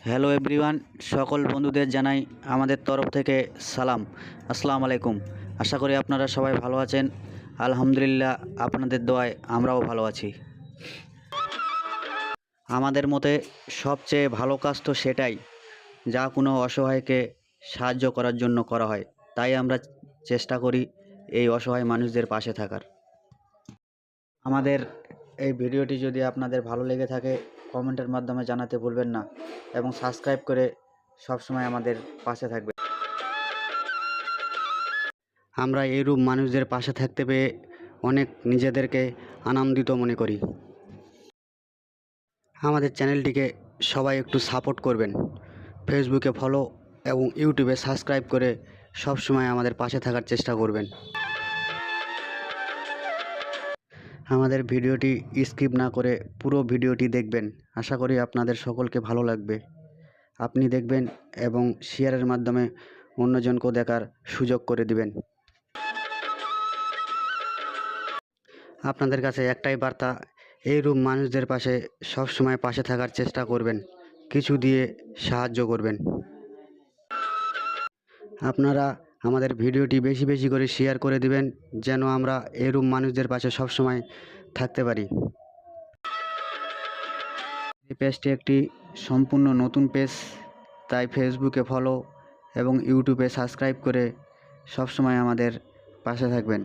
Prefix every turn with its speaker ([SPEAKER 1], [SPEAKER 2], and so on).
[SPEAKER 1] Hello everyone, সকল বন্ধুদের জানাই আমাদের তরফ থেকে সালাম। আসসালামু আলাইকুম। আশা করি আপনারা সবাই ভালো আছেন। আলহামদুলিল্লাহ, আপনাদের দোয়ায় আমরাও ভালো আছি। আমাদের মতে সবচেয়ে ভালো কাজ তো সেটাই, যা কোনো অসহায়কে সাহায্য করার জন্য করা হয়। তাই আমরা চেষ্টা করি এই অসহায় মানুষদের পাশে থাকার। আমাদের এই ভিডিওটি যদি আপনাদের ভালো লেগে থাকে, কমেন্টের মাধ্যমে জানাতে ভুলবেন না এবং সাবস্ক্রাইব করে সবসময় আমাদের পাশে থাকবেন। আমরা এইরূপ মানুষদের পাশে থাকতে পেয়ে অনেক নিজেদেরকে আনন্দিত মনে করি। আমাদের চ্যানেলটিকে সবাই একটু সাপোর্ট করবেন। ফেসবুকে ফলো এবং ইউটিউবে সাবস্ক্রাইব করে সবসময় আমাদের পাশে থাকার চেষ্টা করবেন। আমাদের ভিডিওটি স্কিপ না করে পুরো ভিডিওটি দেখবেন। আশা করি আপনাদের সকলকে ভালো লাগবে। আপনি দেখবেন এবং শেয়ারের মাধ্যমে অন্যজনকেও দেখার সুযোগ করে দিবেন। আপনাদের কাছে একটাই বার্তা, এইরূপ মানুষদের পাশে সবসময় পাশে থাকার চেষ্টা করবেন, কিছু দিয়ে সাহায্য করবেন। আপনারা আমাদের ভিডিওটি বেশি বেশি করে শেয়ার করে দিবেন, যেন আমরা এরূপ মানুষদের পাশে সবসময় থাকতে পারি। এই পেজটি একটি সম্পূর্ণ নতুন পেজ, তাই ফেসবুকে ফলো এবং ইউটিউবে সাবস্ক্রাইব করে সবসময় আমাদের পাশে থাকবেন।